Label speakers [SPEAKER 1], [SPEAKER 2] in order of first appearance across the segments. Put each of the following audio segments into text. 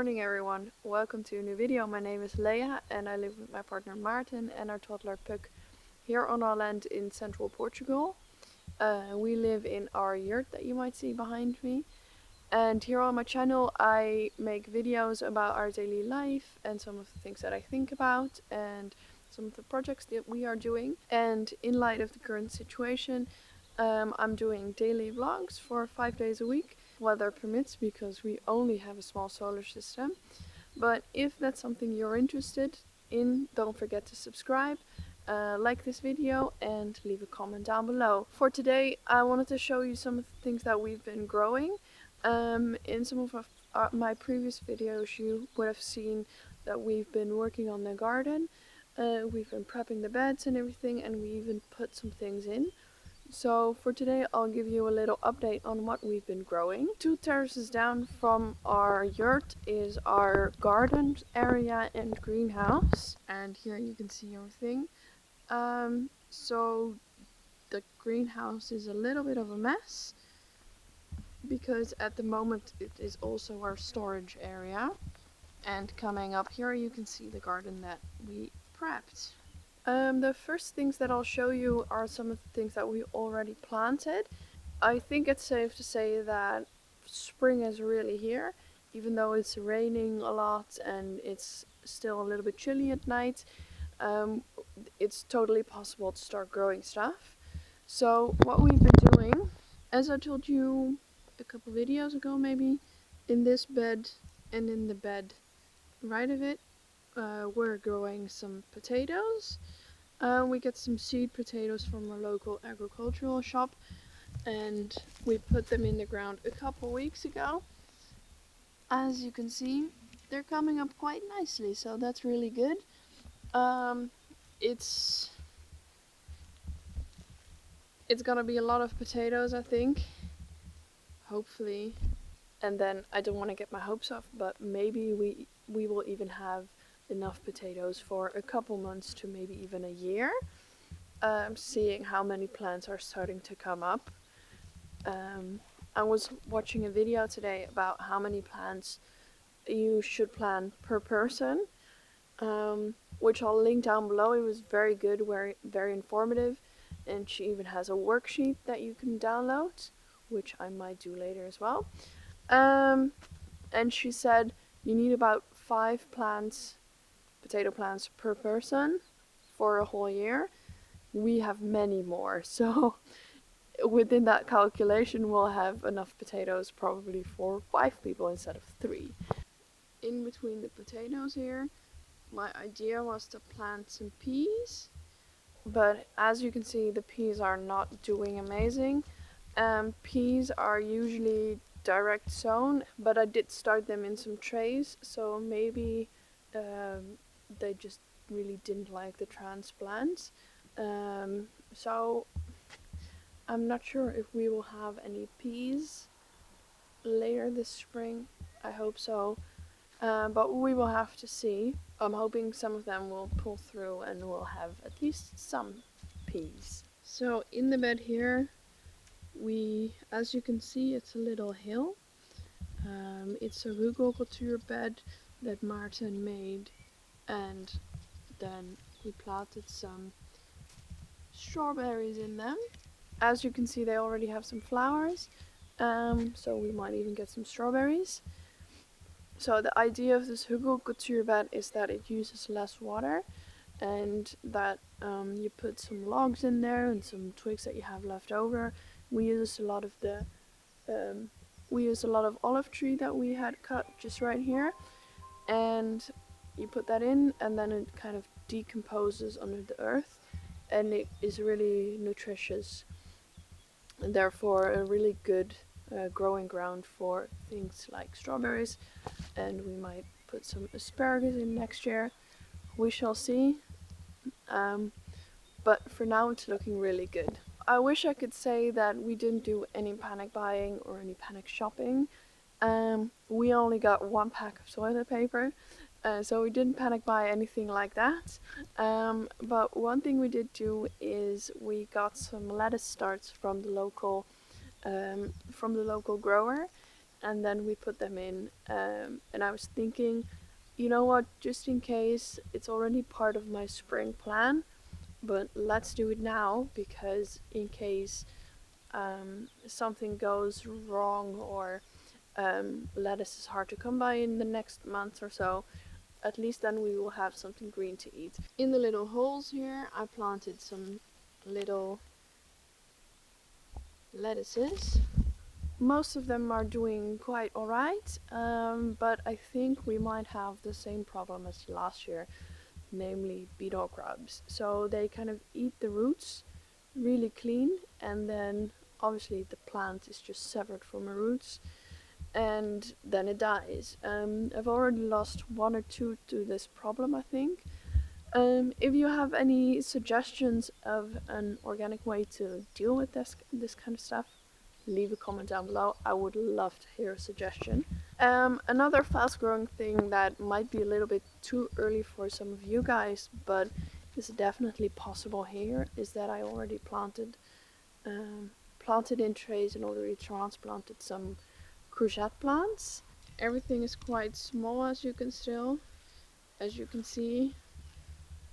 [SPEAKER 1] morning everyone, welcome to a new video. My name is Leia and I live with my partner Maarten and our toddler Puck here on our land in central Portugal. We live in our yurt that you might see behind me, and here on my channel I make videos about our daily life and some of the things that I think about and some of the projects that we are doing. And in light of the current situation, I'm doing daily vlogs for 5 days a week, weather permits, because we only have a small solar system. But if that's something you're interested in, don't forget to subscribe, like this video and leave a comment down below. For today I wanted to show you some of the things that we've been growing. In some of my previous videos you would have seen that we've been working on the garden. We've been prepping the beds and everything, and we even put some things in. So for today I'll give you a little update on what we've been growing. 2 terraces down from our yurt is our garden area and greenhouse, and here you can see everything. So the greenhouse is a little bit of a mess because at the moment it is also our storage area. And coming up here you can see the garden that we prepped. The first things that I'll show you are some of the things that we already planted. I think it's safe to say that spring is really here, even though it's raining a lot and it's still a little bit chilly at night. It's totally possible to start growing stuff. So what we've been doing, as I told you a couple videos ago maybe, in this bed and in the bed right of it, we're growing some potatoes. We get some seed potatoes from our local agricultural shop, and we put them in the ground a couple weeks ago. As you can see, they're coming up quite nicely, so that's really good. It's gonna be a lot of potatoes, I think, hopefully. And then I don't want to get my hopes up, but maybe we will even have enough potatoes for a couple months to maybe even a year. Seeing how many plants are starting to come up. I was watching a video today about how many plants you should plant per person, which I'll link down below. It was very good, very informative, and she even has a worksheet that you can download, which I might do later as well. And she said you need about 5 plants, potato plants per person for a whole year. We have many more, so within that calculation we'll have enough potatoes probably for 5 people instead of 3. In between the potatoes here, my idea was to plant some peas, but as you can see the peas are not doing amazing. Peas are usually direct sown, but I did start them in some trays, so maybe they just really didn't like the transplants. So I'm not sure if we will have any peas later this spring. I hope so, but we will have to see. I'm hoping some of them will pull through and we'll have at least some peas. So in the bed here, as you can see, it's a little hill. It's a rugelcultuur bed that Maarten made, and then we planted some strawberries in them. As you can see, they already have some flowers, so we might even get some strawberries. So the idea of this rugelcultuur bed is that it uses less water, and that you put some logs in there and some twigs that you have left over. We use a lot of olive tree that we had cut just right here, and you put that in and then it kind of decomposes under the earth, and it is really nutritious and therefore a really good growing ground for things like strawberries. And we might put some asparagus in next year, we shall see. But for now it's looking really good. I wish I could say that we didn't do any panic buying or any panic shopping. We only got 1 pack of toilet paper, so we didn't panic buy anything like that. But one thing we did do is we got some lettuce starts from the local grower, and then we put them in. And I was thinking, you know what, just in case, it's already part of my spring plan, but let's do it now, because in case something goes wrong, or lettuce is hard to come by in the next month or so, at least then we will have something green to eat. In the little holes here, I planted some little lettuces. Most of them are doing quite alright, but I think we might have the same problem as last year, namely beetle grubs. So they kind of eat the roots really clean, and then obviously the plant is just severed from the roots, and then it dies. I've already lost one or two to this problem, I think. If you have any suggestions of an organic way to deal with this kind of stuff, leave a comment down below. I would love to hear a suggestion. Another fast growing thing that might be a little bit too early for some of you guys, but is definitely possible here, is that I already planted in trays and already transplanted some courgette plants. Everything is quite small, as you can see,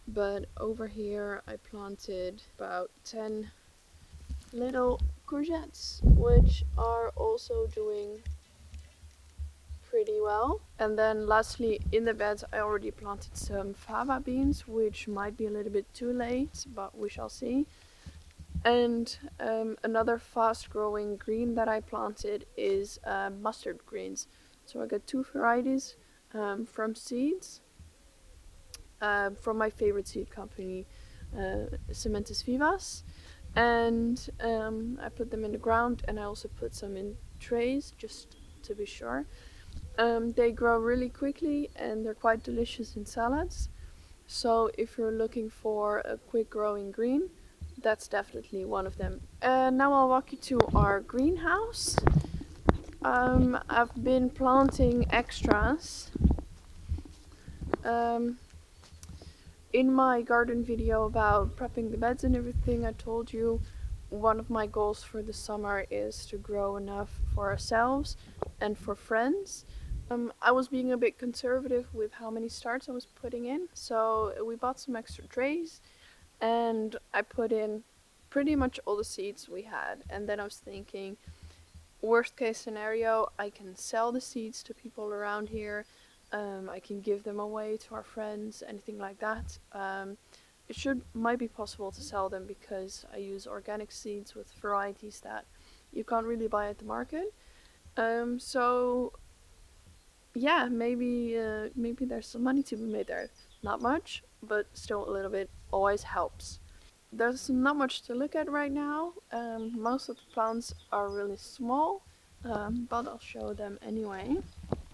[SPEAKER 1] but over here I planted about 10 little courgettes, which are also doing pretty well. And then lastly, in the beds I already planted some fava beans, which might be a little bit too late, but we shall see. And another fast growing green that I planted is mustard greens. So I got 2 varieties from seeds, from my favorite seed company, Sementes Vivas. And I put them in the ground, and I also put some in trays just to be sure. They grow really quickly and they're quite delicious in salads. So if you're looking for a quick growing green, that's definitely one of them. And now I'll walk you to our greenhouse. I've been planting extras. In my garden video about prepping the beds and everything, I told you one of my goals for the summer is to grow enough for ourselves and for friends. I was being a bit conservative with how many starts I was putting in, so we bought some extra trays and I put in pretty much all the seeds we had. And then I was thinking, worst case scenario, I can sell the seeds to people around here. I can give them away to our friends, anything like that. It might be possible to sell them because I use organic seeds with varieties that you can't really buy at the market. So yeah, maybe there's some money to be made there. Not much, but still a little bit always helps. There's not much to look at right now. Most of the plants are really small, but I'll show them anyway.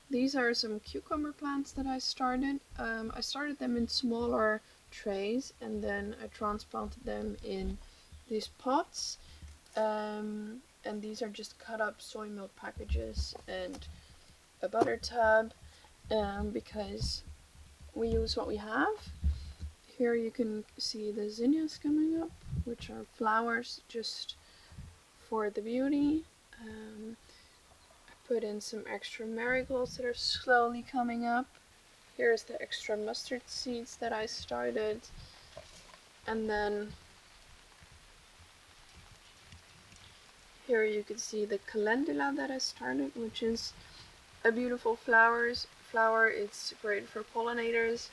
[SPEAKER 1] These are some cucumber plants that I started. I started them in smaller trays and then I transplanted them in these pots. And these are just cut up soy milk packages and a butter tub, because we use what we have. Here you can see the zinnias coming up, which are flowers just for the beauty. I put in some extra marigolds that are slowly coming up. Here's the extra mustard seeds that I started. And then here you can see the calendula that I started, which is a beautiful flower. It's great for pollinators,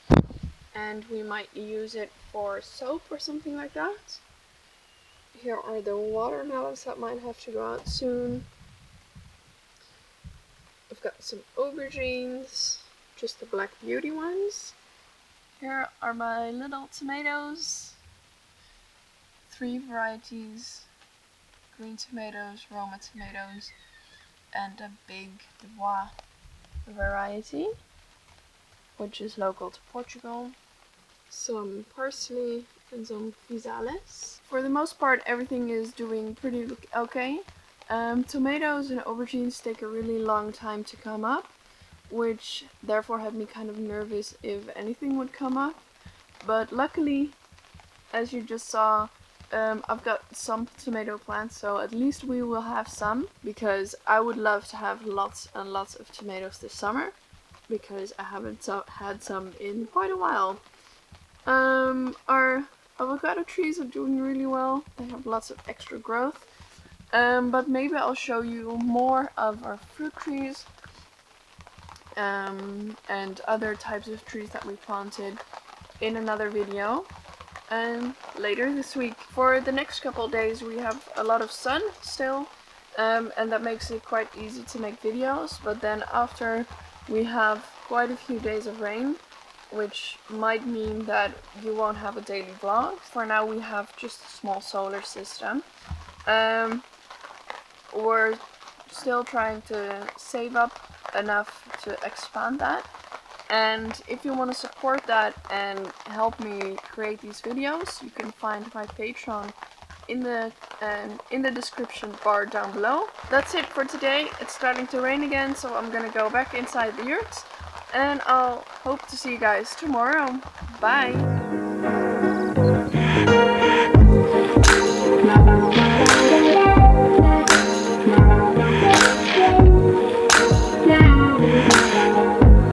[SPEAKER 1] and we might use it for soap or something like that. Here are the watermelons that might have to go out soon. I've got some aubergines, just the black beauty ones. Here are my little tomatoes. 3 varieties: green tomatoes, Roma tomatoes, and a big Dubois variety, which is local to Portugal. Some parsley and some physalis. For the most part, everything is doing pretty okay. Tomatoes and aubergines take a really long time to come up, which therefore had me kind of nervous if anything would come up. But luckily, as you just saw, I've got some tomato plants, so at least we will have some, because I would love to have lots and lots of tomatoes this summer, because I haven't had some in quite a while. Our avocado trees are doing really well. They have lots of extra growth. But maybe I'll show you more of our fruit trees and other types of trees that we planted in another video later this week. For the next couple of days we have a lot of sun still, and that makes it quite easy to make videos, but then after we have quite a few days of rain, which might mean that you won't have a daily vlog. For now we have just a small solar system. We're still trying to save up enough to expand that, and if you want to support that and help me create these videos, you can find my Patreon in the description bar down below. That's it for today. It's starting to rain again, so I'm gonna go back inside the yurt, and I'll hope to see you guys tomorrow. Bye!